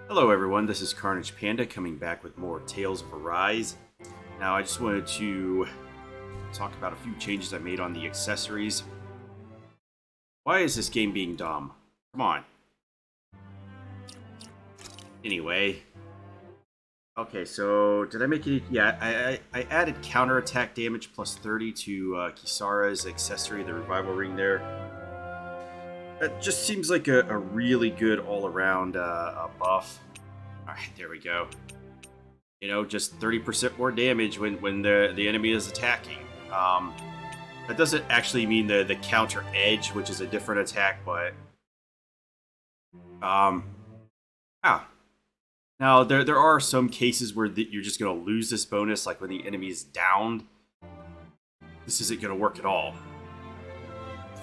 Hello everyone, this is Carnage Panda coming back with more Tales of Arise. Now I just wanted to talk about a few changes I made on the accessories. Why is this game being dumb? Come on. Anyway. Okay, so did I make any... Yeah, I added counterattack damage plus 30 to Kisara's accessory, the revival ring there. That just seems like a really good all-around buff. Alright, there we go. You know, just 30% more damage when the enemy is attacking. That doesn't actually mean the counter edge, which is a different attack, but... Now, there are some cases where you're just going to lose this bonus, like when the enemy is downed. This isn't going to work at all.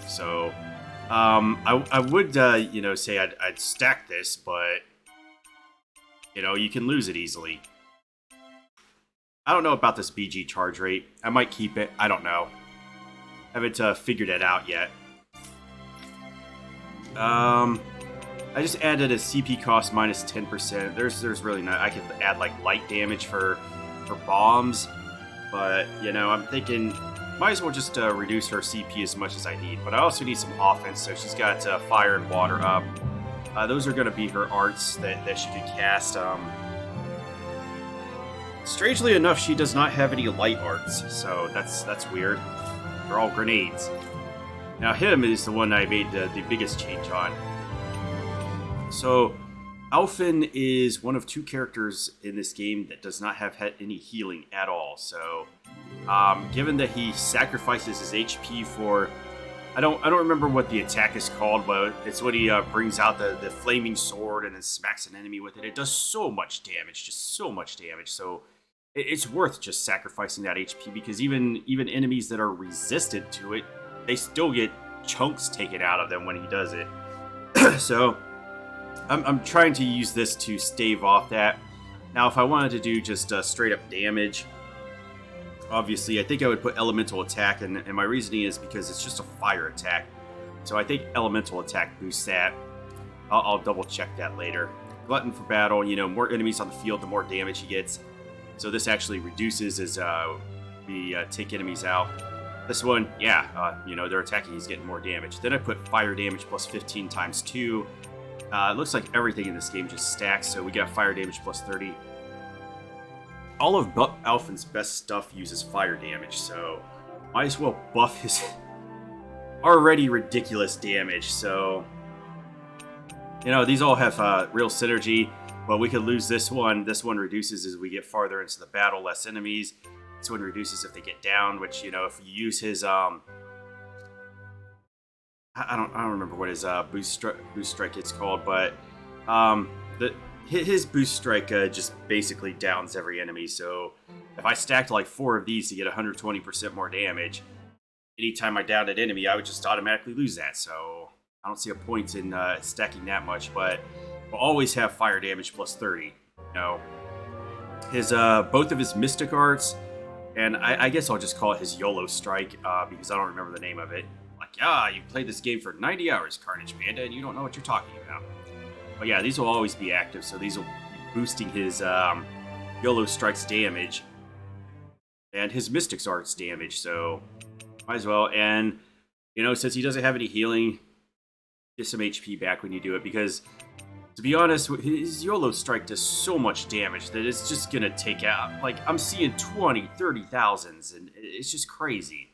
So... I would, say I'd stack this, but, you can lose it easily. I don't know about this BG charge rate. I might keep it. I don't know. Haven't figured it out yet. I just added a CP cost minus 10%. There's really not. I could add like light damage for bombs, but I'm thinking. Might as well just reduce her CP as much as I need. But I also need some offense, so she's got fire and water up. Those are going to be her arts that she could cast. Strangely enough, she does not have any light arts, so that's weird. They're all grenades. Now him is the one I made the biggest change on. So, Alphen is one of two characters in this game that does not have any healing at all, so... given that he sacrifices his HP for, I don't remember what the attack is called, but it's when he brings out the flaming sword and then smacks an enemy with it. It does so much damage, just so much damage. So it's worth just sacrificing that HP because even enemies that are resistant to it, they still get chunks taken out of them when he does it. So I'm trying to use this to stave off that. Now, if I wanted to do just straight up damage. Obviously, I think I would put Elemental Attack, and my reasoning is because it's just a fire attack. So I think Elemental Attack boosts that. I'll double check that later. Glutton for battle, more enemies on the field, the more damage he gets. So this actually reduces as we take enemies out. This one, they're attacking, he's getting more damage. Then I put fire damage plus 15 times 2. It looks like everything in this game just stacks, so we got fire damage plus 30. All of Alphen's best stuff uses fire damage, so might as well buff his already ridiculous damage. So, these all have real synergy, but we could lose this one. This one reduces as we get farther into the battle, less enemies. This one reduces if they get down, which, if you use his, I don't remember what his boost strike it's called, but his boost strike just basically downs every enemy, so if I stacked like 4 of these to get 120% more damage, anytime I downed an enemy, I would just automatically lose that, so I don't see a point in stacking that much, but we'll always have fire damage plus 30. His both of his Mystic Arts, and I guess I'll just call it his YOLO Strike, because I don't remember the name of it. Like, you played this game for 90 hours, Carnage Panda, and you don't know what you're talking about. But yeah, these will always be active, so these will be boosting his YOLO Strike's damage and his Mystic's Arts damage, so might as well. And, since he doesn't have any healing, get some HP back when you do it, because, to be honest, his YOLO Strike does so much damage that it's just going to take out, like, I'm seeing 20, 30,000s, and it's just crazy.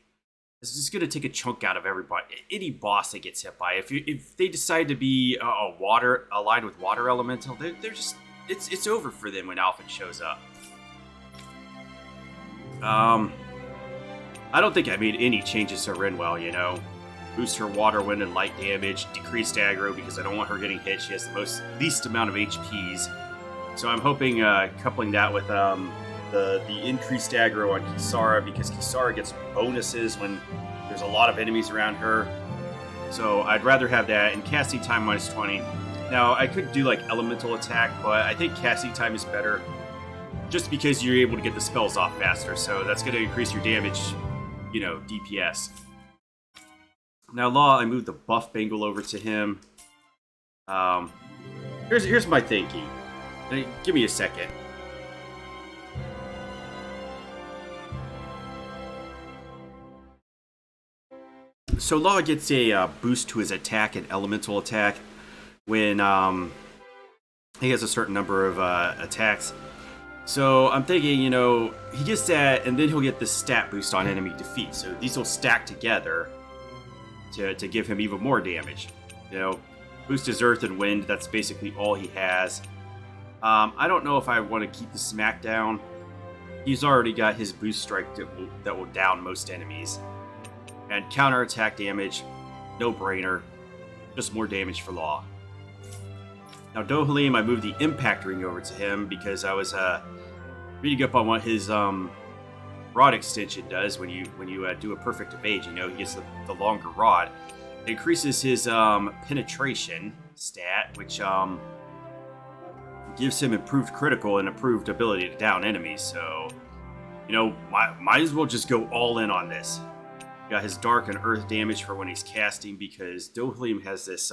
It's just going to take a chunk out of everybody. Any boss that gets hit by, if they decide to be aligned with water elemental, they're just it's over for them when Alphen shows up. I don't think I made any changes to Rinwell. Boost her water, wind, and light damage. Decreased aggro because I don't want her getting hit. She has the least amount of HPs. So I'm hoping coupling that with the increased aggro on Kisara, because Kisara gets bonuses when there's a lot of enemies around her. So I'd rather have that, and casting time minus 20. Now, I could do like Elemental Attack, but I think casting time is better just because you're able to get the spells off faster, so that's going to increase your damage, DPS. Now, Law, I moved the buff bangle over to him. Here's my thinking. Hey, give me a second. So Law gets a boost to his attack and elemental attack when he has a certain number of attacks. So I'm thinking, you know, he gets that, and then he'll get the stat boost on enemy defeat. So these will stack together to give him even more damage. You know, boost his earth and wind. That's basically all he has. I don't know if I want to keep the smackdown. He's already got his boost strike that will down most enemies. And counterattack damage, no brainer, just more damage for Law. Now Dohalim, I moved the impact ring over to him because I was reading up on what his rod extension does when you do a perfect evade. You know, he gets the longer rod. It increases his penetration stat, which gives him improved critical and improved ability to down enemies. So, you know, might as well just go all in on this. Got his dark and earth damage for when he's casting, because Dohalim has this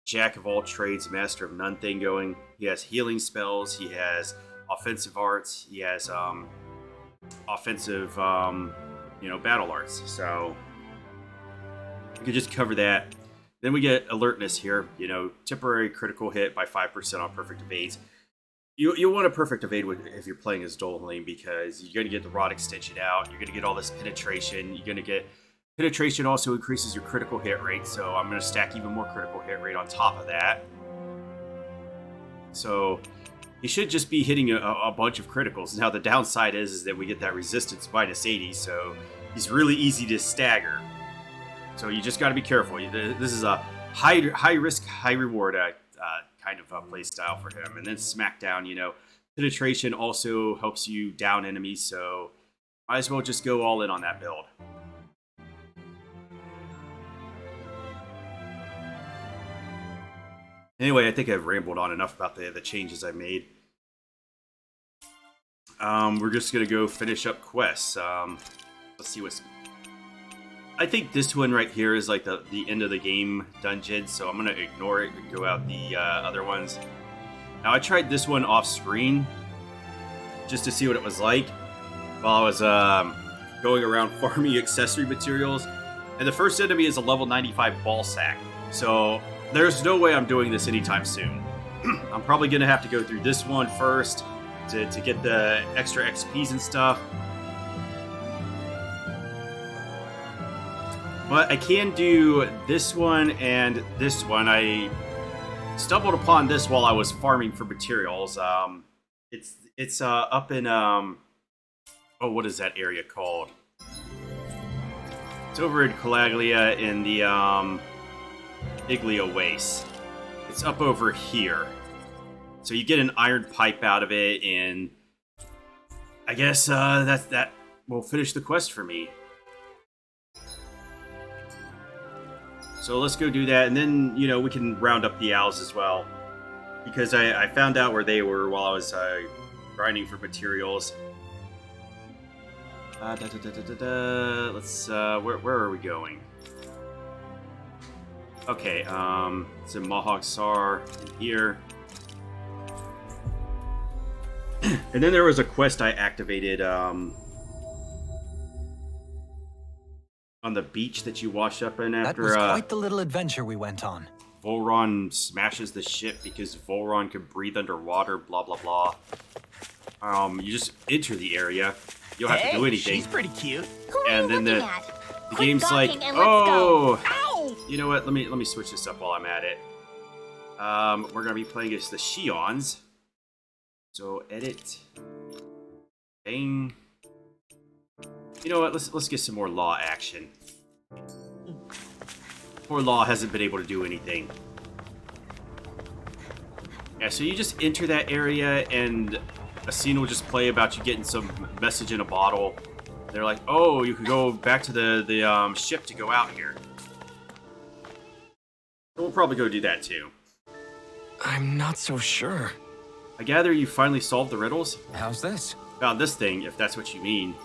jack of all trades, master of none thing going. He has healing spells, he has offensive arts, he has offensive battle arts. So we could just cover that. Then we get alertness here, you know, temporary critical hit by 5% on perfect evades. You'll want a perfect evade if you're playing as Dohalim, because you're going to get the rod extension out. You're going to get all this penetration. You're going to get penetration also increases your critical hit rate, so I'm going to stack even more critical hit rate on top of that. So he should just be hitting a bunch of criticals. Now the downside is that we get that resistance minus 80, so he's really easy to stagger. So you just got to be careful. This is a high risk, high reward kind of play style for him. And then Smackdown, you know, penetration also helps you down enemies, so might as well just go all in on that build. Anyway, I think I've rambled on enough about the changes I made. We're just gonna go finish up quests. Let's see what's. I think this one right here is like the end of the game dungeon, so I'm gonna ignore it and go out the other ones. Now I tried this one off screen just to see what it was like while I was going around farming accessory materials. And the first enemy is a level 95 ball sack, so there's no way I'm doing this anytime soon. I'm probably gonna have to go through this one first to get the extra XPs and stuff. But I can do this one and this one. I stumbled upon this while I was farming for materials. It's up in what is that area called? It's over in Calaglia in the Iglia Waste. It's up over here. So you get an iron pipe out of it, and I guess that will finish the quest for me. So let's go do that, and then, you know, we can round up the owls as well. Because I found out where they were while I was grinding for materials. Let's, where are we going? Okay, it's in Mahog Sar in here. And then there was a quest I activated, on the beach that you wash up in after. That was quite the little adventure we went on. Volron smashes the ship because Volron can breathe underwater, blah, blah, blah. You just enter the area. You don't have to do anything. She's pretty cute. And then the game's like, oh, you know what? Let me switch this up while I'm at it. We're gonna be playing as the Shions. So edit. Bang. You know what? Let's get some more Law action. Poor Law hasn't been able to do anything. Yeah, so you just enter that area, and a scene will just play about you getting some message in a bottle. They're like, "Oh, you can go back to the ship to go out here." So we'll probably go do that too. I'm not so sure. I gather you finally solved the riddles? How's this? Found this thing, if that's what you mean.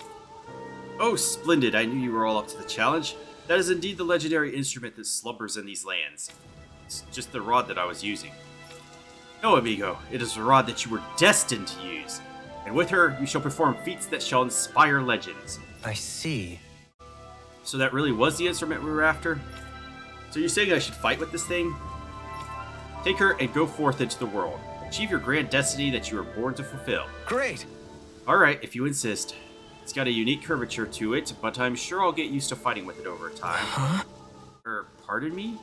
Oh, splendid. I knew you were all up to the challenge. That is indeed the legendary instrument that slumbers in these lands. It's just the rod that I was using. No, amigo, it is a rod that you were destined to use, and with her you shall perform feats that shall inspire legends. I see. So that really was the instrument we were after? So you're saying I should fight with this thing? Take her and go forth into the world. Achieve your grand destiny that you were born to fulfill. Great! Alright, if you insist. It's got a unique curvature to it, but I'm sure I'll get used to fighting with it over time. Huh? Pardon me?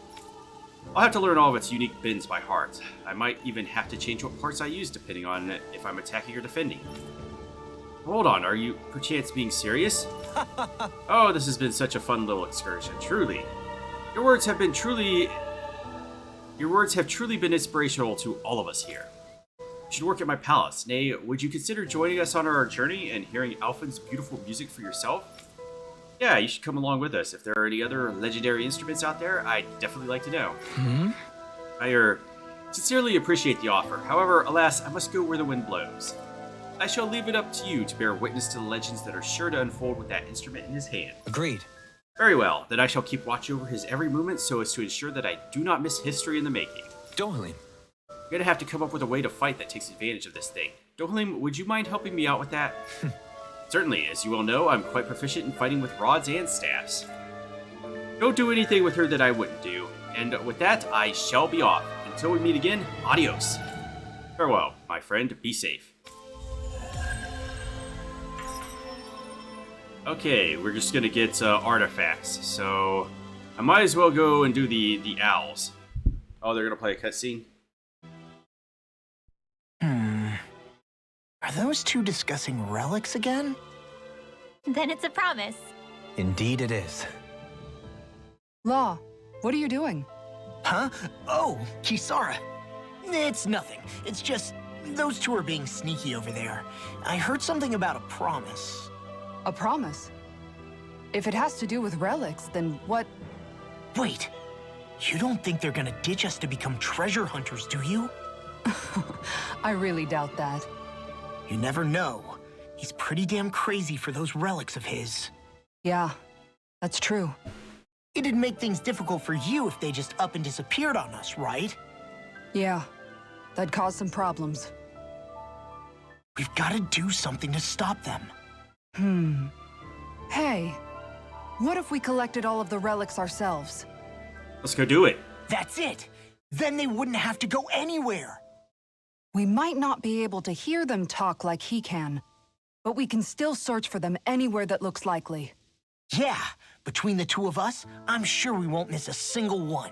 I'll have to learn all of its unique bends by heart. I might even have to change what parts I use depending on if I'm attacking or defending. Hold on, are you perchance being serious? Oh, this has been such a fun little excursion, truly. Your words have truly been inspirational to all of us here. You should work at my palace. Nay, would you consider joining us on our journey and hearing Alphen's beautiful music for yourself? Yeah, you should come along with us. If there are any other legendary instruments out there, I'd definitely like to know. I sincerely appreciate the offer. However, alas, I must go where the wind blows. I shall leave it up to you to bear witness to the legends that are sure to unfold with that instrument in his hand. Agreed. Very well, then I shall keep watch over his every movement so as to ensure that I do not miss history in the making. Dohalim. I'm gonna have to come up with a way to fight that takes advantage of this thing. Dohalim, would you mind helping me out with that? Certainly, as you well know, I'm quite proficient in fighting with rods and staffs. Don't do anything with her that I wouldn't do, and with that, I shall be off. Until we meet again, adios. Farewell, my friend, be safe. Okay, we're just gonna get artifacts, so I might as well go and do the owls. Oh, they're gonna play a cutscene? Are those two discussing relics again? Then it's a promise. Indeed it is. Law, what are you doing? Huh? Oh, Kisara. It's nothing. It's just those two are being sneaky over there. I heard something about a promise. A promise? If it has to do with relics, then what? Wait, you don't think they're gonna ditch us to become treasure hunters, do you? I really doubt that. You never know. He's pretty damn crazy for those relics of his. Yeah, that's true. It'd make things difficult for you if they just up and disappeared on us, right? Yeah, that'd cause some problems. We've gotta do something to stop them. Hey, what if we collected all of the relics ourselves? Let's go do it. That's it! Then they wouldn't have to go anywhere! We might not be able to hear them talk like he can, but we can still search for them anywhere that looks likely. Yeah, between the two of us, I'm sure we won't miss a single one.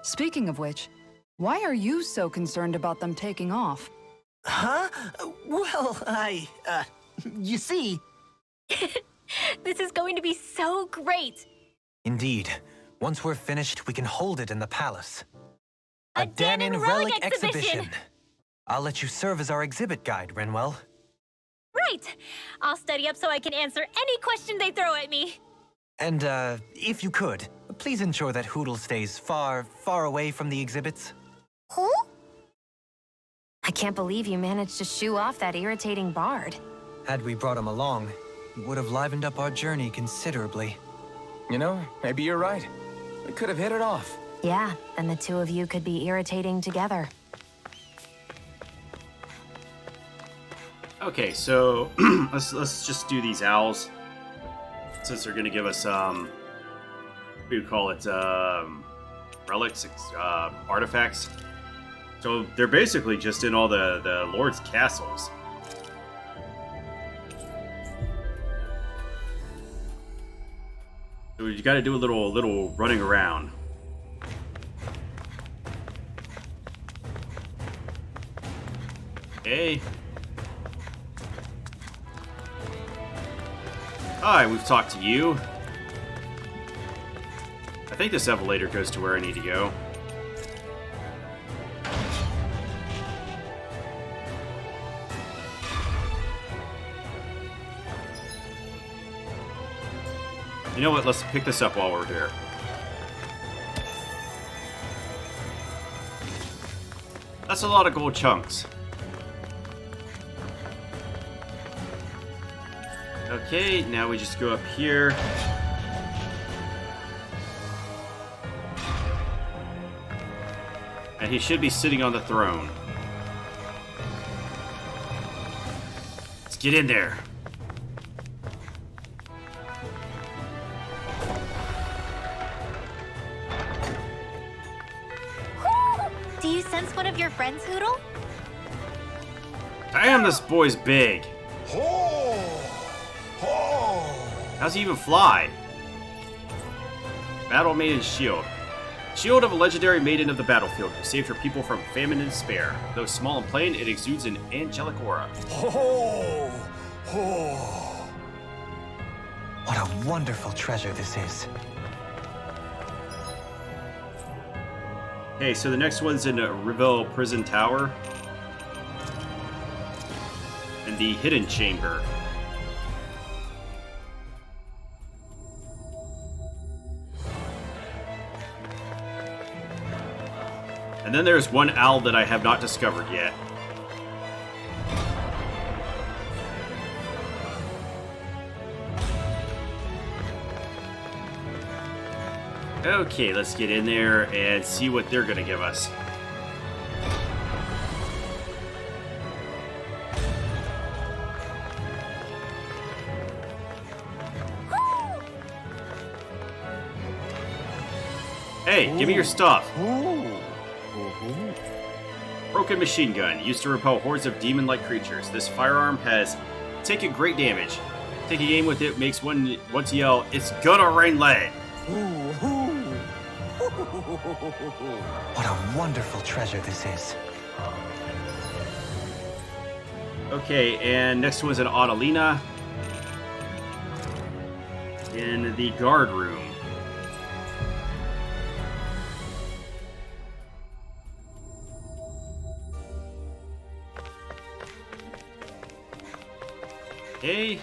Speaking of which, why are you so concerned about them taking off? Huh? Well, you see... This is going to be so great. Indeed. Once we're finished, we can hold it in the palace. A Dahnan relic exhibition! I'll let you serve as our exhibit guide, Rinwell. Right. I'll study up so I can answer any question they throw at me. And, if you could, please ensure that Hootle stays far, far away from the exhibits. Who? I can't believe you managed to shoo off that irritating bard. Had we brought him along, it would have livened up our journey considerably. You know, maybe you're right. We could have hit it off. Yeah, then the two of you could be irritating together. Okay, so let's just do these owls, since they're gonna give us what do you call it, relics, artifacts. So they're basically just in all the lords' castles. So you got to do a little running around. Okay. Hi, we've talked to you. I think this elevator goes to where I need to go. You know what? Let's pick this up while we're here. That's a lot of gold chunks. Okay, now we just go up here. And he should be sitting on the throne. get in there. Do you sense one of your friends, Hootle? Damn, this boy's big. How's he even fly? Battle Maiden Shield. Shield of a legendary maiden of the battlefield who saved her people from famine and despair. Though small and plain, it exudes an angelic aura. What a wonderful treasure this is. Okay, so the next one's in Reville Prison Tower. And the Hidden Chamber. And then there's one owl that I have not discovered yet. Okay, let's get in there and see what they're gonna give us. Hey, give me your stuff. Broken machine gun, used to repel hordes of demon-like creatures. This firearm has taken great damage. Taking aim with it makes one want to yell, "It's gonna rain lead!" What a wonderful treasure this is. Okay, and next one's an Audelina. In the guard room. Okay.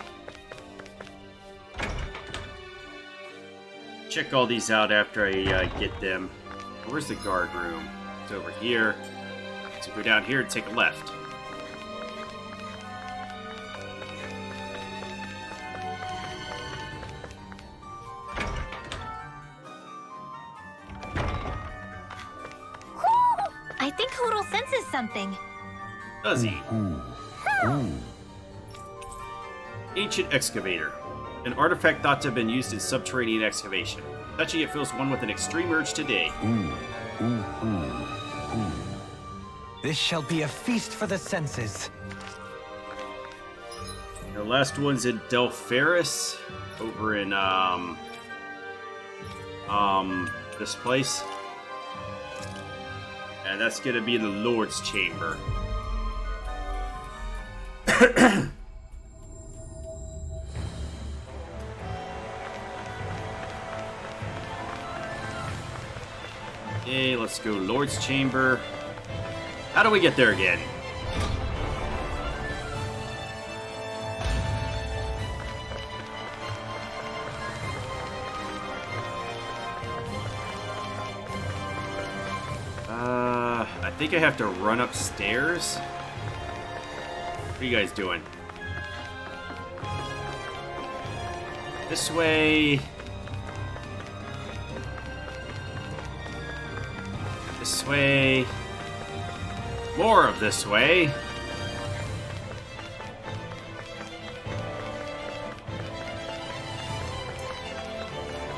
Check all these out after I get them. Where's the guard room? It's over here. So go down here and take a left. I think Hootle senses something. Does he? Ancient Excavator. An artifact thought to have been used in subterranean excavation. Touching it fills one with an extreme urge today. This shall be a feast for the senses. The last one's in Delpharis, over in this place. And that's gonna be in the Lord's Chamber. Okay, let's go Lord's Chamber. How do we get there again? I think I have to run upstairs. What are you guys doing? This way. This way. More of this way.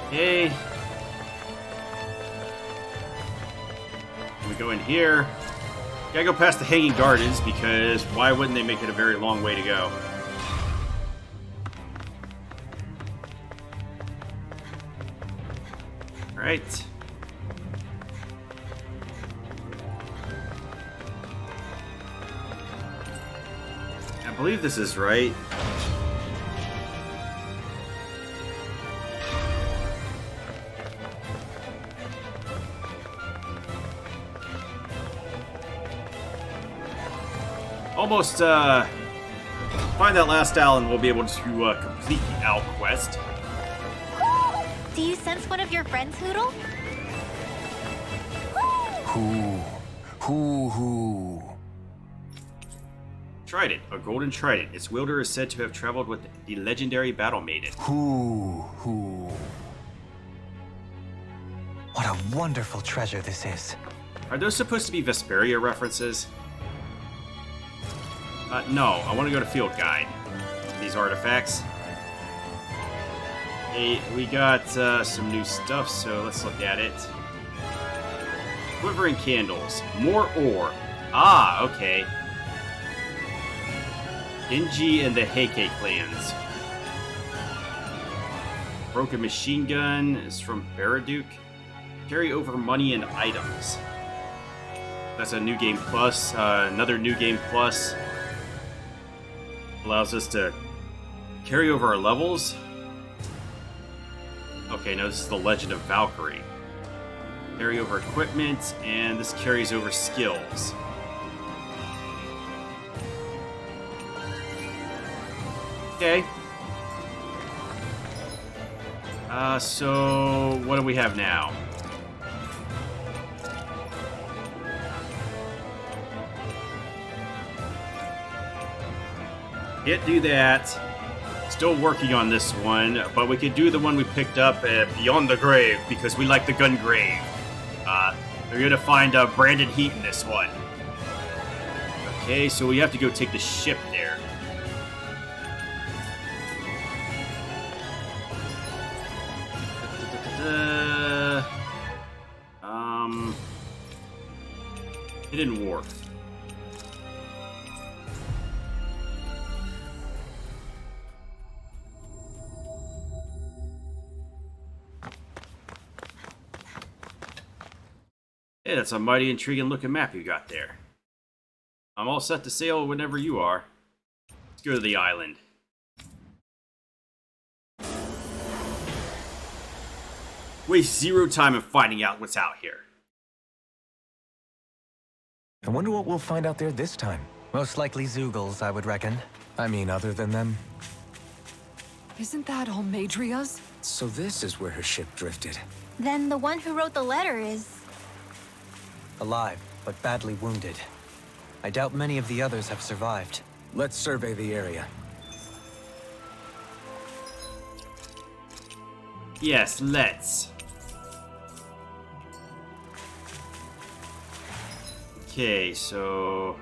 Okay. We go in here. Gotta go past the Hanging Gardens because why wouldn't they make it a very long way to go? Right. I believe this is right. Almost, find that last owl and we'll be able to complete the owl quest. Do you sense one of your friends, Hootle? Hoo. Trident, a golden trident. Its wielder is said to have traveled with the legendary Battle Maiden. Hoo. What a wonderful treasure this is. Are those supposed to be Vesperia references? No, I want to go to Field Guide. these artifacts. Hey, we got some new stuff, so let's look at it. Quivering candles. More ore. Ah, okay. Genji and the Heike clans. Broken machine gun is from Baraduke. Carry over money and items. That's a new game plus. Another new game plus allows us to carry over our levels. Okay, no, this is the Legend of Valkyrie. Carry over equipment, and this carries over skills. Okay. So what do we have now? Can't do that. Still working on this one, but we could do the one we picked up at Beyond the Grave because we like the gun grave. They're gonna find Brandon Heat in this one. Okay, so we have to go take the ship there. Hidden Wharf. Hey, that's a mighty intriguing looking map you got there. I'm all set to sail whenever you are. Let's go to the island. Waste zero time in finding out what's out here. I wonder what we'll find out there this time. Most likely Zeugles, I would reckon. I mean, other than them. Isn't that Almadria's? So this is where her ship drifted. Then the one who wrote the letter is... Alive, but badly wounded. I doubt many of the others have survived. Let's survey the area. Yes, let's. Okay, so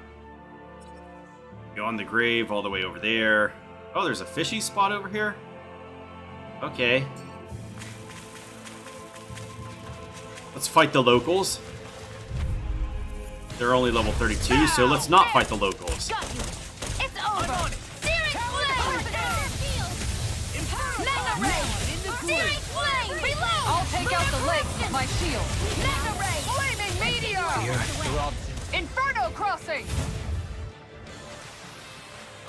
Beyond the Grave all the way over there. Oh, there's a fishing spot over here? Okay. Let's fight the locals. They're only level 32, so let's not fight the locals. Got you. It's over. Searing Flame! Mega Ray! Searing Flame! Reload! I'll take out the legs with my shield. Mega Ray! Flaming meteor! Inferno crossing!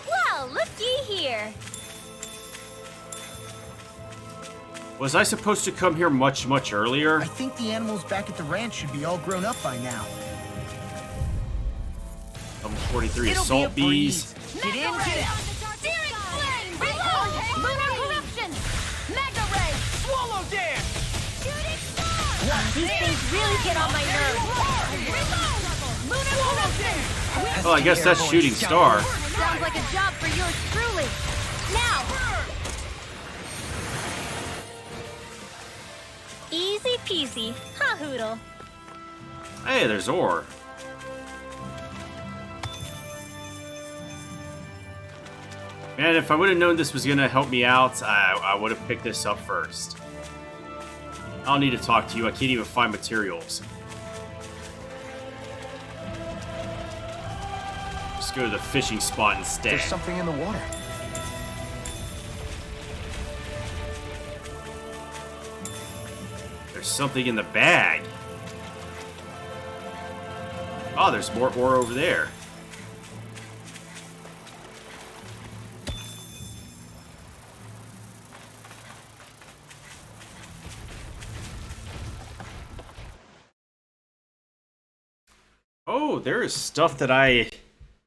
Well, looky here. Was I supposed to come here much earlier? I think the animals back at the ranch should be all grown up by now. Level 43 It'll assault be a bees. breeze. Get in, get out. Searing Flame! Reload! Lunar Corruption! Mega Ray! Swallow dance! Shooting Star! These things really get on my nerves. Reload! Lunar Corruption! Well, I guess that's Shooting Star. Sounds like a job for yours truly. Now! Easy peasy. Ha hoodle. Hey, there's ore. Man, if I would have known this was going to help me out, I would have picked this up first. I don't need to talk to you. I can't even find materials. Just go to the fishing spot instead. There's something in the water. There's something in the bag. Oh, there's more ore over there. Oh, there is stuff that I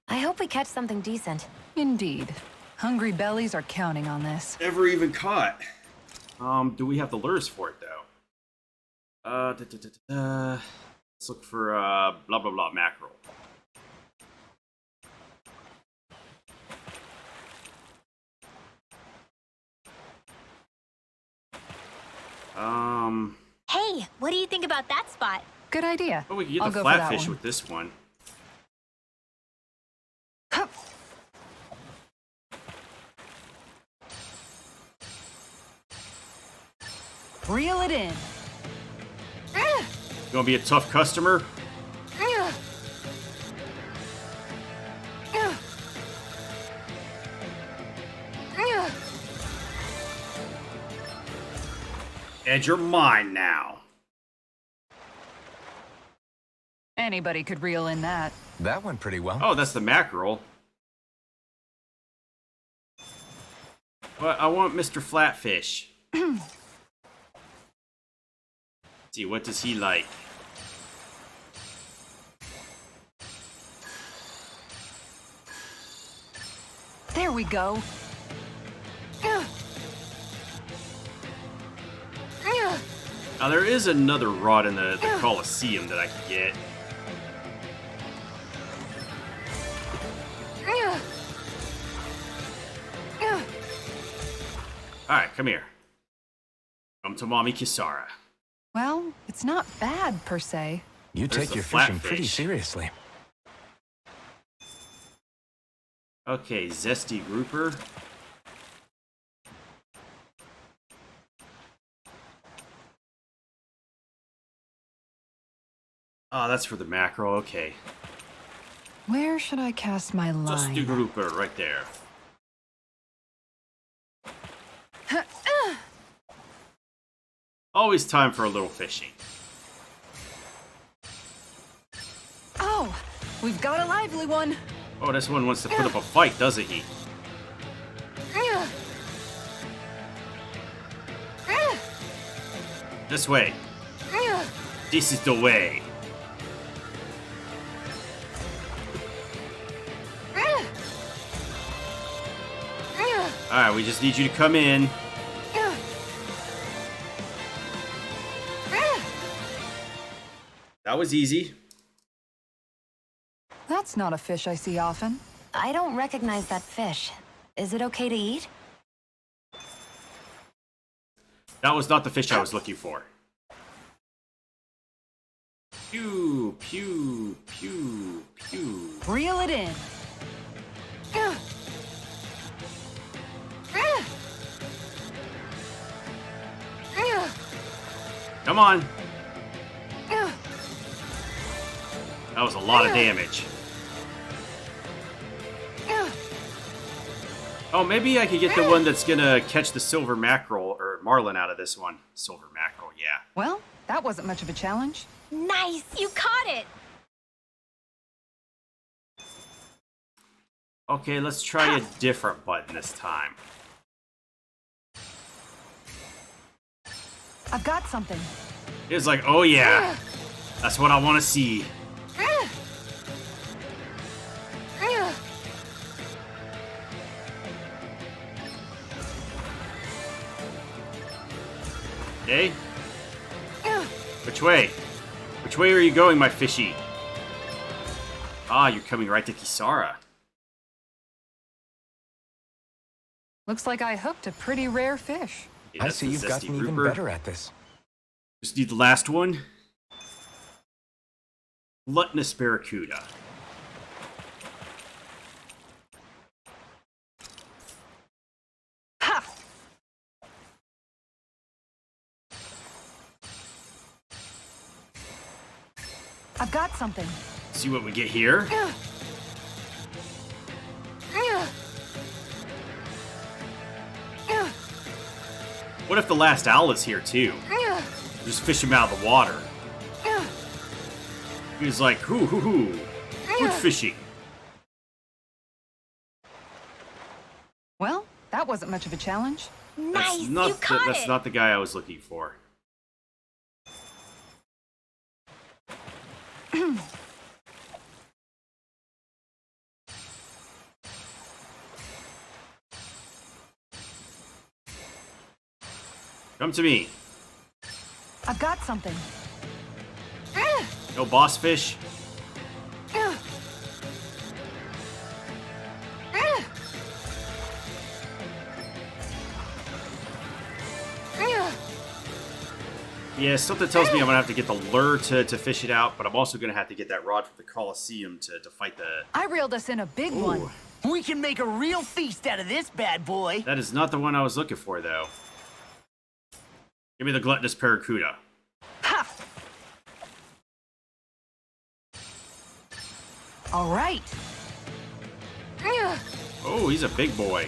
hope we catch something decent. Indeed. Hungry bellies are counting on this. never even caught. Do we have the lures for it, though? Let's look for, blah, blah, blah, mackerel. Hey, what do you think about that spot? Good idea. Oh, we can get I'll the go for that flatfish one. with this one. Reel it in. You gonna be a tough customer? And you're mine now. Anybody could reel in that. That went pretty well. Oh, that's the mackerel. Well, I want Mr. Flatfish. See, what does he like? There we go. Now, there is another rod in the Colosseum that I could get. Alright, come here. Come to Mommy Kisara. Well, it's not bad, per se. You There's take the your fishing pretty flatfish. seriously. Okay, Zesty Grouper. Oh, that's for the mackerel, okay. Where should I cast my line? Zesty Grouper, right there. Always time for a little fishing. Oh, we've got a lively one. Oh, this one wants to put up a fight, doesn't he? This way. This is the way. Alright, we just need you to come in. That was easy. That's not a fish I see often. I don't recognize that fish. Is it okay to eat? That was not the fish I was looking for. Pew, pew, pew, pew. Reel it in. Come on. That was a lot of damage. Oh, maybe I could get the one that's gonna catch the silver mackerel or marlin out of this one. Silver mackerel, yeah. Well, that wasn't much of a challenge. Nice! You caught it! Okay, let's try a different button this time. I've got something. It's like, oh yeah, that's what I want to see. Okay. Which way? Which way are you going, my fishy? Ah, you're coming right to Kisara. Looks like I hooked a pretty rare fish. Yeah, I that's see the you've zesty gotten even grouper. better at this. Just need the last one. Gluttonous Barracuda. Ha! I've got something. See what we get here. What if the last owl is here too? Just fish him out of the water. He's like, hoo hoo hoo. Good fishing. Well, that wasn't much of a challenge. Nice! You caught That's it! not the guy I was looking for. Come to me. I've got something. No boss fish. Yeah, something tells me I'm gonna have to get the lure to fish it out, but I'm also gonna have to get that rod from the Colosseum to fight the. I reeled us in a big Ooh, one. We can make a real feast out of this bad boy. that is not the one I was looking for, though. Give me the gluttonous Barracuda. Ha! All right. Oh, he's a big boy.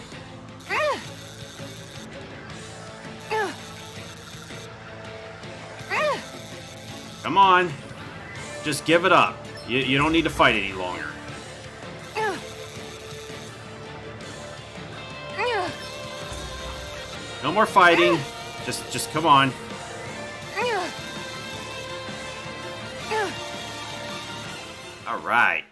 Come on. Just give it up. You don't need to fight any longer. No more fighting. Just come on. All right.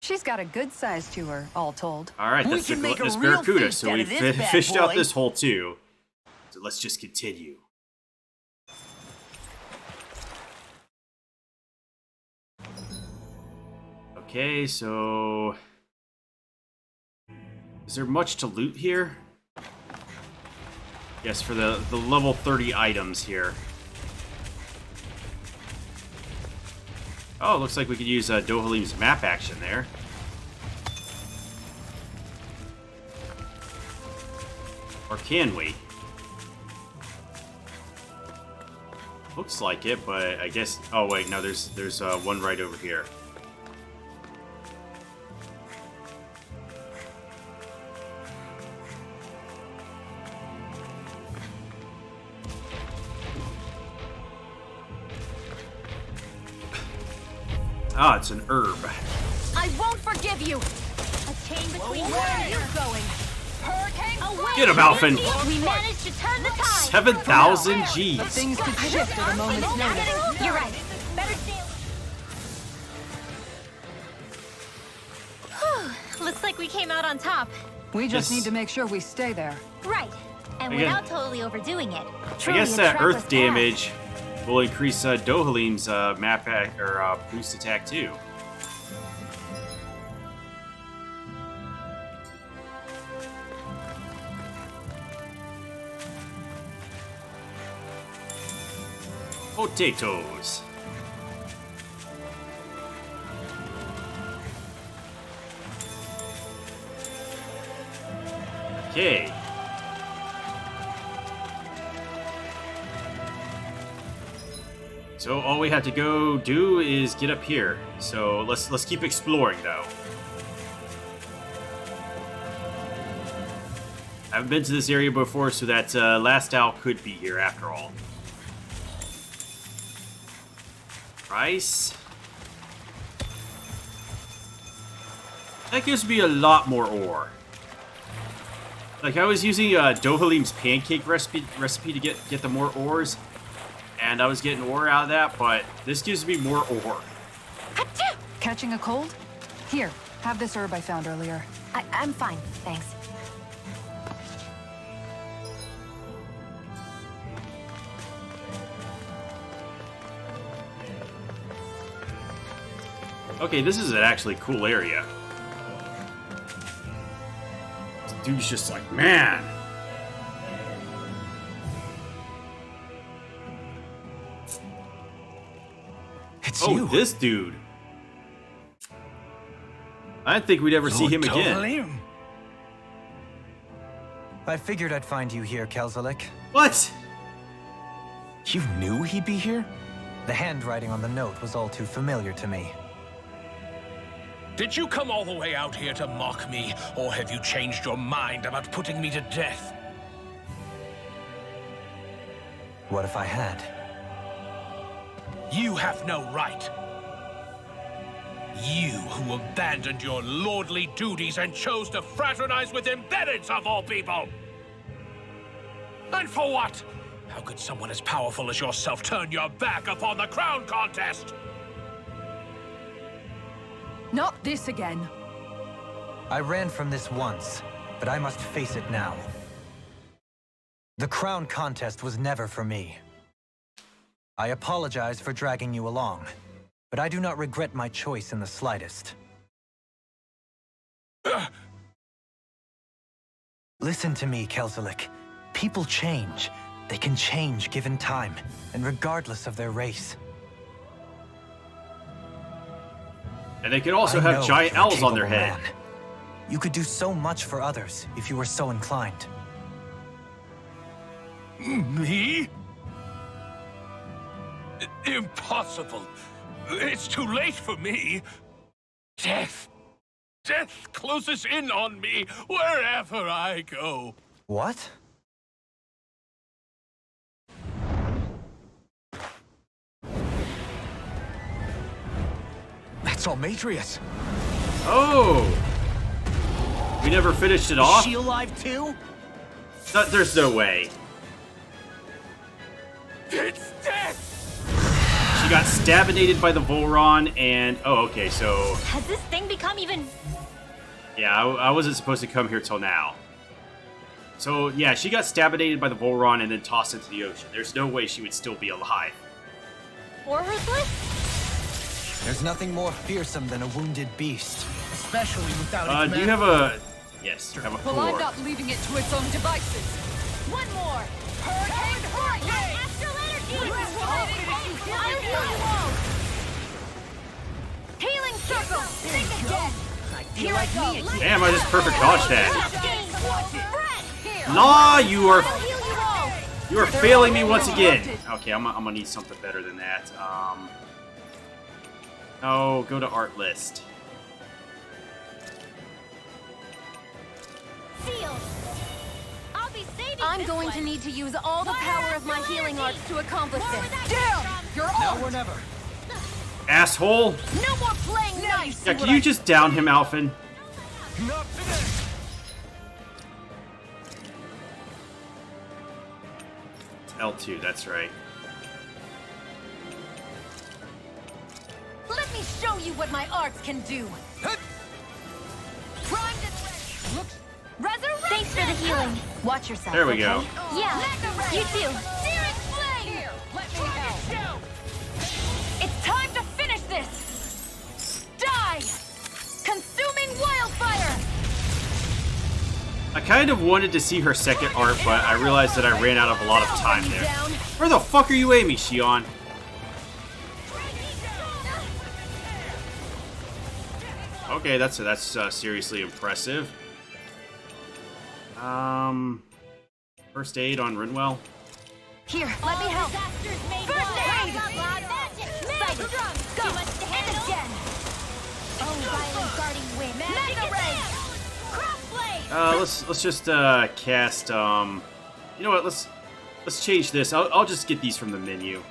She's got a good size to her, all told. All right, We that's the can make a gluttonous real Barracuda. feast So out we of this bad fished out boy. this hole too. So let's just continue. Okay, so is there much to loot here? Yes, for the level 30 items here. Oh, looks like we could use Dohalim's map action there. Or can we? Looks like it, but I guess... Oh, wait, no, there's one right over here. Ah, it's an herb. I won't forgive you. A chain between where are you going? Hurricane away. Get him, Alphen. We managed to turn the tide. 7,000 But G's. things could shift at a moment's notice. You're right. Better stay. Whew, looks like we came out on top. We just Yes. need to make sure we stay there. Right. And Again- without totally overdoing it. I Truly guess a that trackless earth path. damage will increase Dohalim's map or boost attack too. Potatoes. Okay. So all we have to go do is get up here. So let's keep exploring though. I haven't been to this area before, so that last owl could be here after all. Rice. That gives me a lot more ore. Like I was using Dohalim's pancake recipe to get the more ores, and I was getting ore out of that, but this gives me more ore. Catching a cold? Here, have this herb I found earlier. I'm fine, thanks. Okay, this is an actually cool area. This dude's just like, man. It's Oh, you. this dude. I didn't think we'd ever see him again. Dohalim. I figured I'd find you here, Kelzalik. What? You knew he'd be here? The handwriting on the note was all too familiar to me. Did you come all the way out here to mock me, or have you changed your mind about putting me to death? What if I had? You have no right. You who abandoned your lordly duties and chose to fraternize with embeddeds of all people! And for what? How could someone as powerful as yourself turn your back upon the crown contest? Not this again. I ran from this once, but I must face it now. The crown contest was never for me. I apologize for dragging you along, but I do not regret my choice in the slightest. Listen to me, Kelzalik. People change. They can change given time, and regardless of their race. And they could also I have know giant you're a owls on their capable head. man. You could do so much for others if you were so inclined. Me? Impossible. It's too late for me. Death. Death closes in on me wherever I go. What? That's Almetrius. Oh! We never finished it Is off? she alive too? There's no way. It's death! She got stabinated by the Volron, and... Oh, okay, so... Has this thing become even... Yeah, I wasn't supposed to come here till now. So, yeah, she got stabinated by the Volron and then tossed into the ocean. There's no way she would still be alive. or ruthless? There's nothing more fearsome than a wounded beast. Especially without its Do you have a... Yes, you have a Well, I'm core. not leaving it to its own devices. One more! Hurricane! Astral energy! I'll heal you all! Healing circle! Think again! Here I go! Damn, I just perfect dodged that. Breath! Nah, you are... I'll heal you all! You are failing me once again. Okay, I'm gonna need something better than that. Oh, go to art list. Sealed! I'll be saving I'm this going one. to need to use all the power of my healing arts to accomplish More this. where that came from. You're Now on! or never. Asshole! No more playing nice! Yeah, can you just down him, Alphen? Not today. It's L2, that's right. Let me show you what my arts can do. Primed and ready. Looks. Resurrection. Thanks for the healing. Watch yourself. There we go. okay? Yeah, you too. Searing flame. Here, let me help. It's time to finish this. Die. Consuming wildfire. I kind of wanted to see her second art, but I realized that I ran out of a lot of time there. Where the fuck are you aiming, Shion? Okay, that's seriously impressive. First aid on Rinwell. Here, let me help. First aid. Sighted. Go. And again. Oh, violent guarding wind. Mega ray. Crossblade. Let's just cast. You know what? Let's change this. I'll just get these from the menu.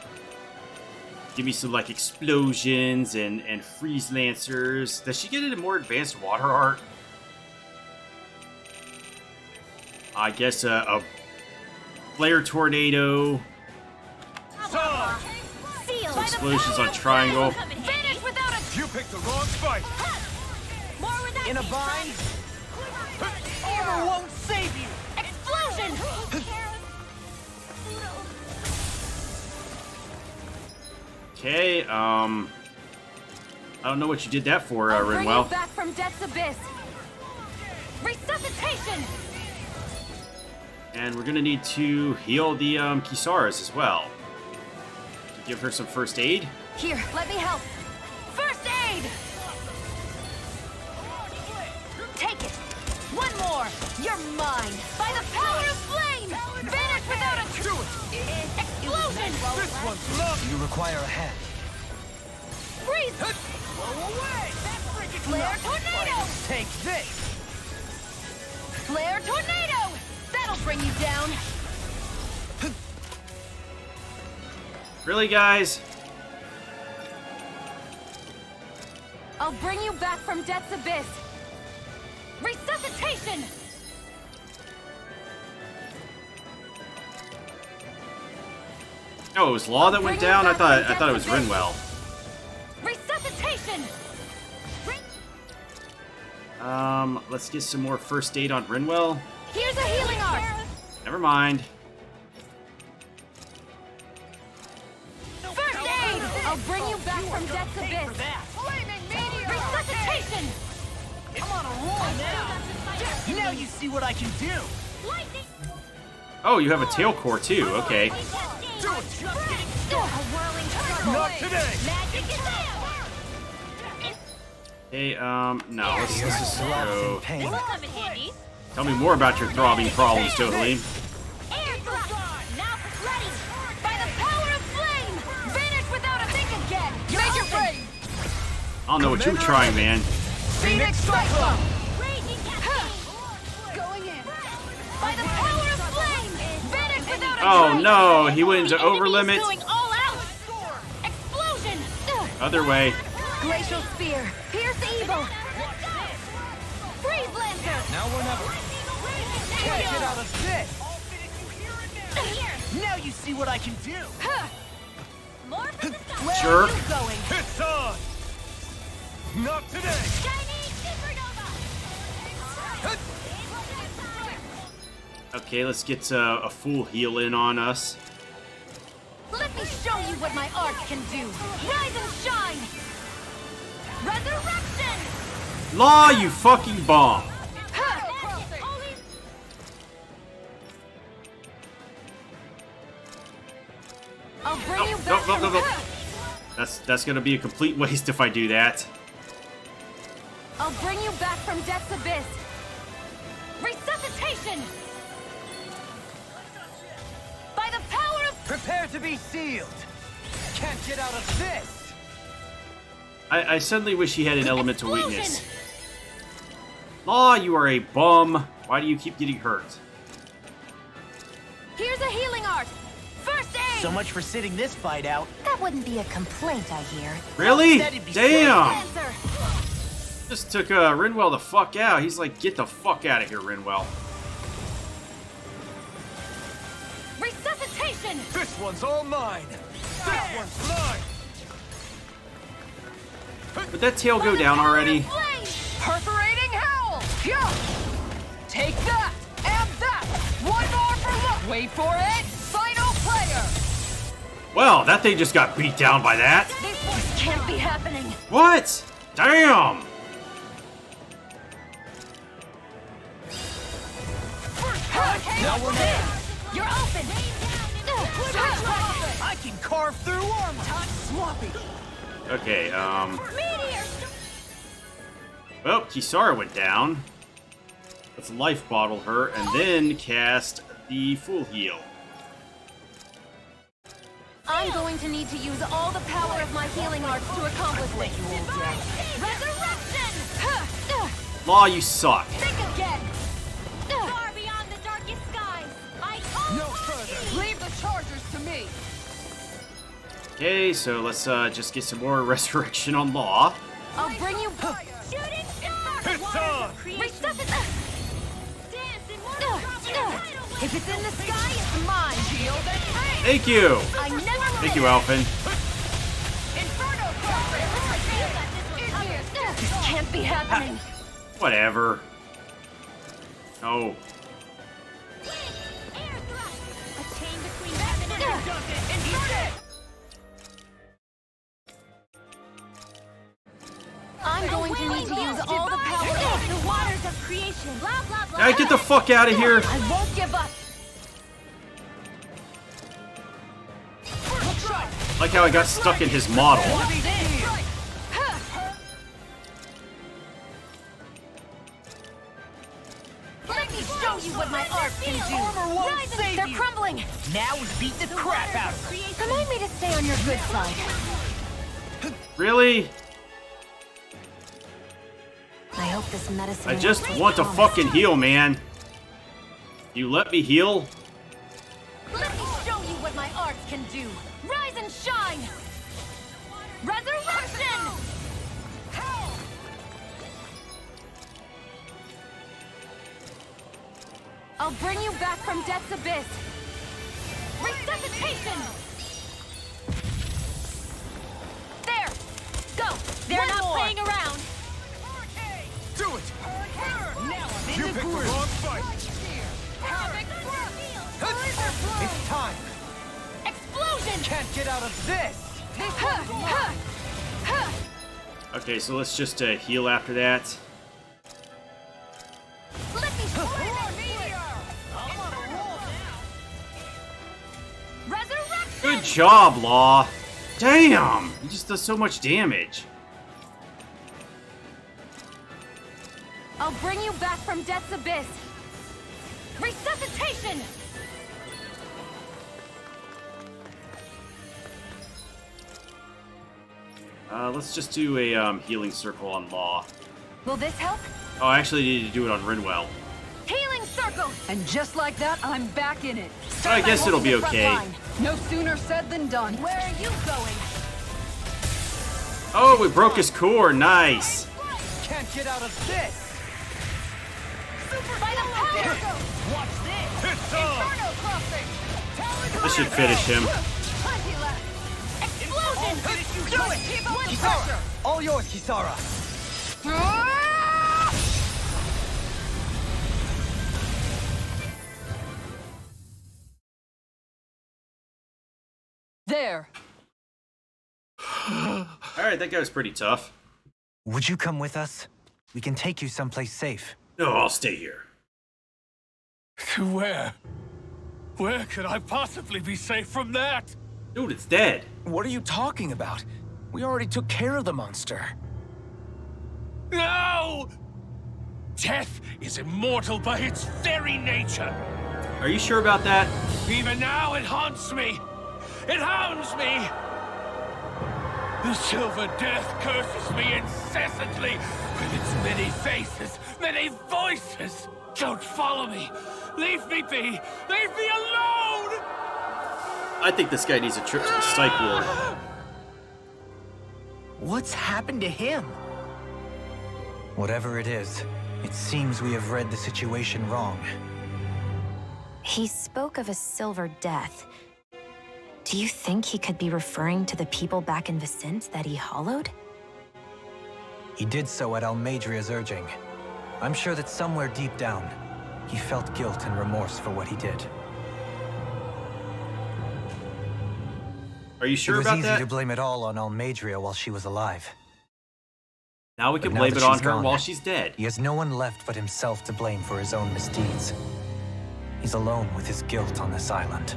Give me some like explosions and freeze lancers. Does she get into more advanced water art? I guess a flare tornado. Sealed. Explosions on triangle. Vanish without a. You picked the wrong fight. More where that In a came bind? from. Armor won't save you! Explosion. Okay, I don't know what you did that for, I'll bring you Rinwell. back from death's abyss. Resuscitation. And we're gonna need to heal the Kisaras as well. Give her some first aid. Here, let me help. First aid. Take it. One more. You're mine. By the power of flame. Vanish without a explosion. This one's love. You require a hand. Freeze. Flare tornado. Take this! Flare tornado. That'll bring you down. Really, guys? I'll bring you back from death's abyss. Resuscitation. Oh, it was Law that went down. I thought it was Rinwell. Resuscitation. Let's get some more first aid on Rinwell. Here's a healing art. Never mind. First aid. I'll bring you back from death's abyss. Resuscitation. I'm on a roll now! Now you see what I can do! Lightning. Oh, you have a tail core too. Okay. A whirling circle. Not today. Magic is out. Hey, no. Let's just go. Pain. Come in handy. Tell me more about your throbbing problems, Johalim. Air thrust. Now I don't know what you were trying, man. Phoenix Cyclone! Going in. By the power of flame! Vanish without a Oh trace! no, he went into over Enemies limit. going all out! Explosion! Other way. Glacial Spear! Pierce evil! Freeze Lancer! Now or never. Can't get out of this! Now you see what I can do! More for the sky! Where Sure. are you going? It's on! Not today! Shiny Supernova! Okay, let's get a full heal in on us. Let me show you what my art can do! Rise and shine! Resurrection! Law, you fucking bomb. I'll bring you No, back no, no, no. from... That's gonna be a complete waste if I do that. I'll bring you back from Death's Abyss! Resuscitation! By the power of... Prepare to be sealed! Can't get out of this! I suddenly wish he had an elemental Explosion! weakness. Law, you are a bum. Why do you keep getting hurt? Here's a healing art! First aid! So much for sitting this fight out. That wouldn't be a complaint, I hear. Really? That'd be Damn! Lancer! Just took Rinwell the fuck out. He's like, get the fuck out of here, Rinwell. Resuscitation! This one's all mine! This one's mine! Would that tail go down already? Flame! Perforating howl! Yeah! Take that! And that! One more for luck! Wait for it! Final player! Well, that thing just got beat down by that. This can't be happening! What? Damn! Now we're there! You're open! I can carve through armor! Sloppy! Okay, Meteor! well, Kisara went down. Let's life bottle her and then cast the full heal. I'm going to need to use all the power of my healing arts to accomplish this. Resurrection! Law, you suck. Think again! Far beyond the darkest skies! No further! Leave the chargers to me! Okay, so let's just get some more resurrection on Law. I'll bring you... Shooting star! It's on! Resuscitate! If it's in the sky, it's mine! Shield and free! Thank you. I never Thank you, Alphen. Inferno This can't be happening! Whatever. Oh. I'm going to need to use all the power of the waters of creation. Blah, blah, blah. Get the fuck out of here. I won't give up. Like how I got stuck in his model. Let me show you what my art can do. Armor won't Rise and- save They're you. crumbling. Now we beat the crap out of her! Remind me to stay on your good side. Really? I hope this medicine. I just works. want to fucking heal, man. You let me heal? Let me show you what my art can do. Rise and shine. Resurrection! I'll bring you back from Death's Abyss. Resuscitation! There! Go! They're not playing around! Do it! Now I'm in You the picked the groove! wrong fight! It's time! Explosion! Can't get out of this! Okay, so let's just heal after that. Let me Resurrection! Good job, Law. Damn! He just does so much damage. I'll bring you back from Death's Abyss. Resuscitation! Let's just do a healing circle on Law. Will this help? Oh, I actually need to do it on Rinwell. Healing circle! And just like that, I'm back in it. I guess it'll be Holding the front okay. line. No sooner said than done. Where are you going? Oh, we broke his core. Nice. Can't get out of this! Super by the power! Watch this! Inferno crossing! This should finish him. Plenty left! Explosion! Do it! Keep up the Kisara! pressure! All yours, Kisara! There. Alright, that guy was pretty tough. Would you come with us? We can take you someplace safe. No, I'll stay here. To where? Where could I possibly be safe from that? Dude, it's dead. What are you talking about? We already took care of the monster. No! Death is immortal by its very nature. Are you sure about that? Even now it haunts me. It hounds me. The Silver Death curses me incessantly with its many faces, many voices. Don't follow me. Leave me be. Leave me alone. I think this guy needs a trip to the psych ward. What's happened to him? Whatever it is, it seems we have read the situation wrong. He spoke of a silver death. Do you think he could be referring to the people back in Vicente that he hollowed? He did so at Almadria's urging. I'm sure that somewhere deep down, he felt guilt and remorse for what he did. Are you sure it was about easy that? to blame it all on Almadria while she was alive. Now we can But now blame that it on she's her gone, while she's dead. He has no one left but himself to blame for his own misdeeds. He's alone with his guilt on this island.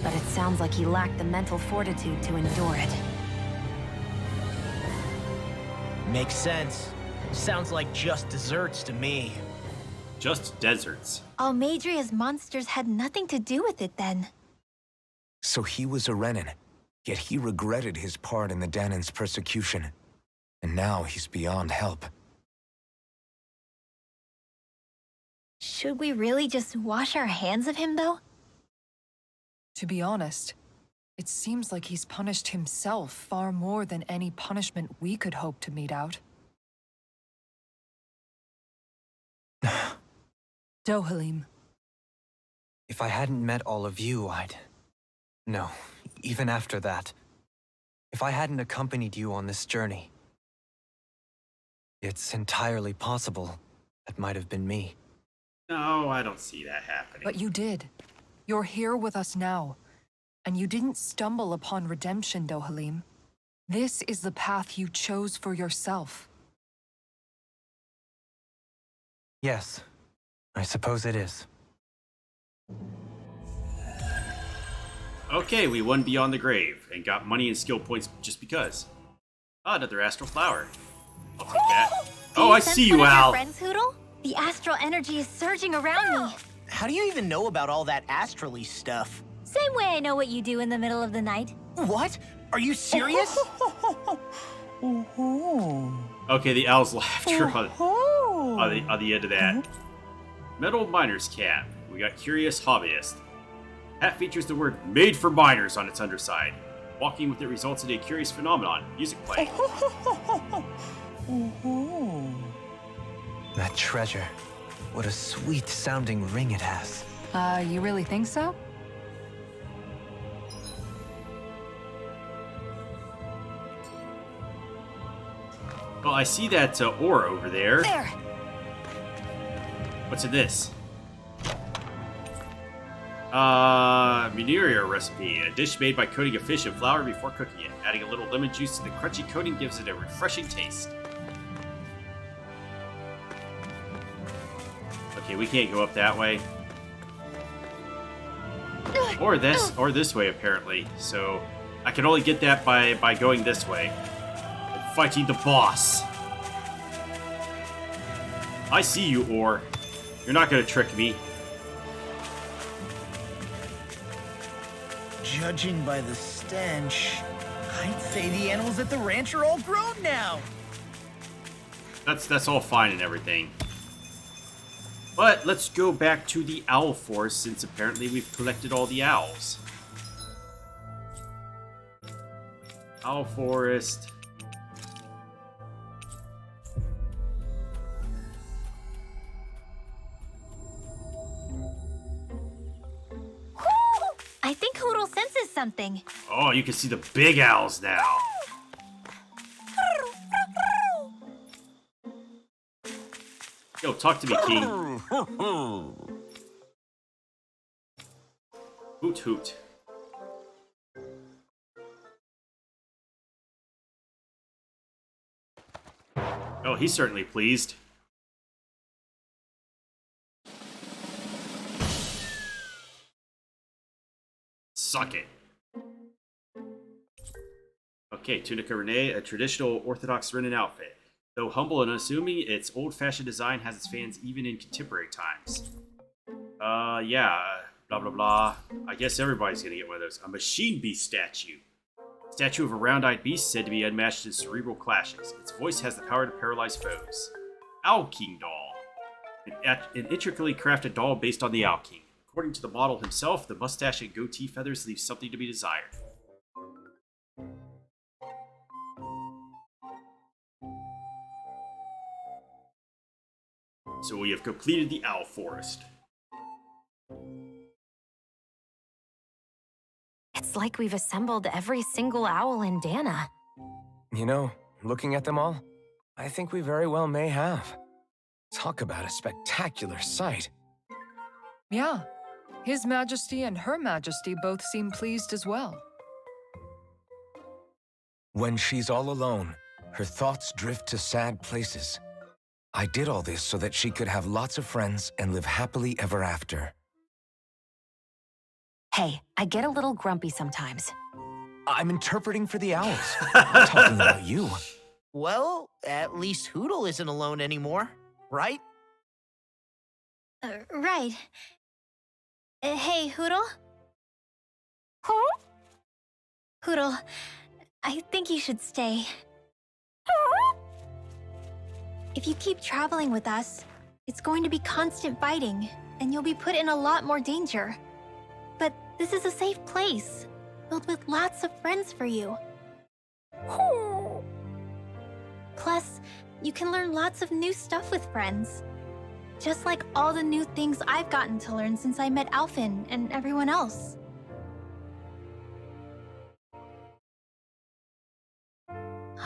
But it sounds like he lacked the mental fortitude to endure it. Makes sense. Sounds like just desserts to me. Just deserts. Almadria's monsters had nothing to do with it then. So he was a Renan, yet he regretted his part in the Danan's persecution. And now he's beyond help. Should we really just wash our hands of him, though? To be honest, it seems like he's punished himself far more than any punishment we could hope to mete out. Dohalim. If I hadn't met all of you, No, even after that. If I hadn't accompanied you on this journey, it's entirely possible that might have been me. No, I don't see that happening. But you did. You're here with us now. And you didn't stumble upon redemption, Dohalim. This is the path you chose for yourself. Yes, I suppose it is. Okay, we won Beyond the Grave and got money and skill points just because. Ah, another astral flower. I'll take that. Do Oh, I sense see you, one of your Al. friends, Hootle? The astral energy is surging around me. How do you even know about all that astrally stuff? Same way I know what you do in the middle of the night. What? Are you serious? Okay, the owl's laughter on the end of that. Metal Miner's Cap. We got Curious Hobbyist. Hat features the word made for miners on its underside. Walking with it results in a curious phenomenon. Music playing. That treasure. What a sweet sounding ring it has. You really think so? Well, I see that ore over there. There! What's in this? Mineria recipe. A dish made by coating a fish in flour before cooking it. Adding a little lemon juice to the crunchy coating gives it a refreshing taste. Okay, we can't go up that way. Or this way, apparently. So, I can only get that by going this way. And fighting the boss. I see you, Ore. You're not gonna trick me. Judging by the stench, I'd say the animals at the ranch are all grown now. That's all fine and everything. But let's go back to the owl forest since apparently we've collected all the owls. Owl forest. I think Hoodle senses something. Oh, you can see the big owls now. Yo, talk to me, King. Hoot hoot. Oh, he's certainly pleased. Suck it. Okay, Tunica Renee, a traditional Orthodox Renan outfit. Though humble and unassuming, its old-fashioned design has its fans even in contemporary times. Yeah, blah blah blah. I guess everybody's gonna get one of those. A machine beast statue. Statue of a round-eyed beast said to be unmatched in cerebral clashes. Its voice has the power to paralyze foes. Owl King doll. An intricately crafted doll based on the Owl King. According to the model himself, the mustache and goatee feathers leave something to be desired. So we have completed the Owl Forest. It's like we've assembled every single owl in Dana. You know, looking at them all, I think we very well may have. Talk about a spectacular sight. Yeah. His Majesty and Her Majesty both seem pleased as well. When she's all alone, her thoughts drift to sad places. I did all this so that she could have lots of friends and live happily ever after. Hey, I get a little grumpy sometimes. I'm interpreting for the owls. I'm talking about you. Well, at least Hoodle isn't alone anymore, right? Right. Hey, Hoodle? Hoodle, I think you should stay. If you keep traveling with us, it's going to be constant fighting, and you'll be put in a lot more danger. But this is a safe place, filled with lots of friends for you. Plus, you can learn lots of new stuff with friends. Just like all the new things I've gotten to learn since I met Alphen and everyone else.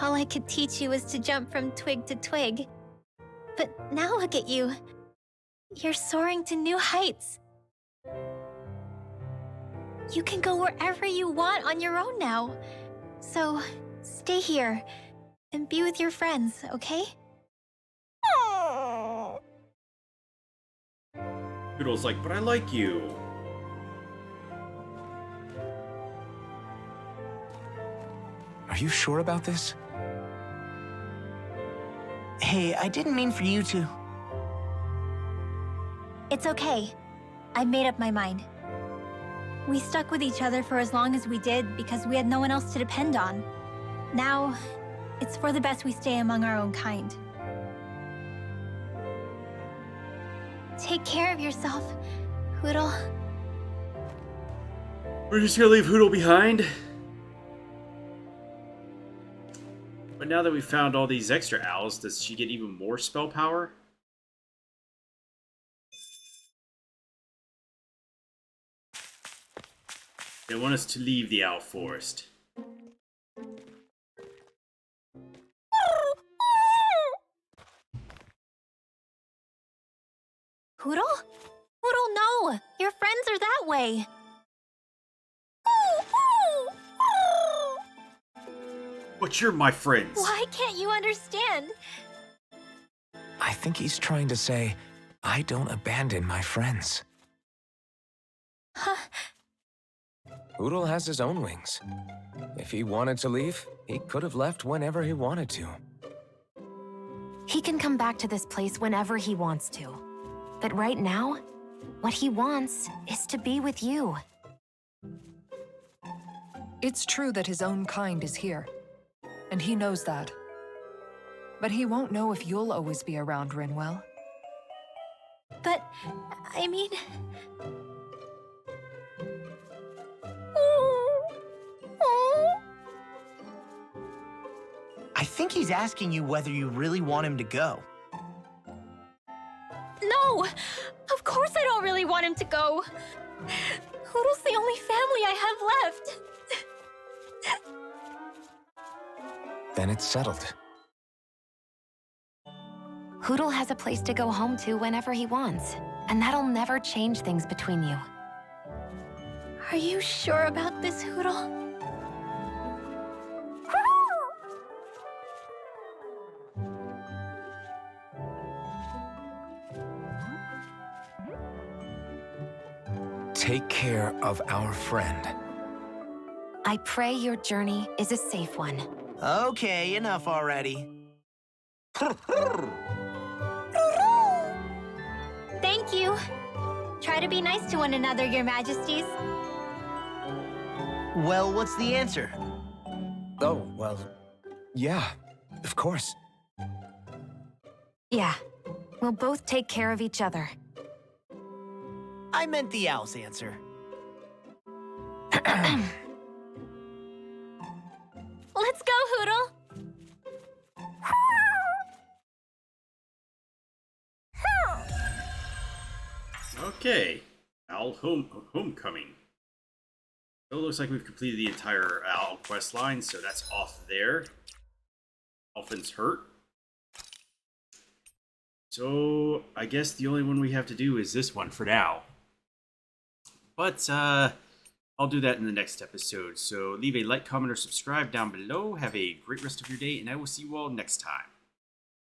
All I could teach you was to jump from twig to twig. But now look at you. You're soaring to new heights. You can go wherever you want on your own now. So, stay here and be with your friends, okay? Poodle's like, but I like you. Are you sure about this? Hey, I didn't mean for you to. It's okay. I made up my mind. We stuck with each other for as long as we did because we had no one else to depend on. Now, it's for the best we stay among our own kind. Take care of yourself, Hoodle. We're just gonna leave Hoodle behind. But now that we've found all these extra owls, does she get even more spell power? They want us to leave the Owl Forest. Hoodle? Hoodle, no! Your friends are that way! But you're my friends. Why can't you understand? I think he's trying to say, I don't abandon my friends. Huh? Hoodle has his own wings. If he wanted to leave, he could have left whenever he wanted to. He can come back to this place whenever he wants to. But right now, what he wants is to be with you. It's true that his own kind is here, and he knows that. But he won't know if you'll always be around, Rinwell. But, I mean... I think he's asking you whether you really want him to go. No! Of course I don't really want him to go. Hoodle's the only family I have left. Then it's settled. Hootle has a place to go home to whenever he wants, and that'll never change things between you. Are you sure about this, Hoodle? Take care of our friend. I pray your journey is a safe one. Okay, enough already. Thank you. Try to be nice to one another, Your Majesties. Well, what's the answer? Oh, well, yeah, of course. Yeah, we'll both take care of each other. I meant the owl's answer. Let's go, Hoodle. Okay, Owl Homecoming. So it looks like we've completed the entire Owl quest line, so that's off there. Elfin's hurt. So I guess the only one we have to do is this one for now. But I'll do that in the next episode. So leave a like, comment, or subscribe down below. Have a great rest of your day, and I will see you all next time.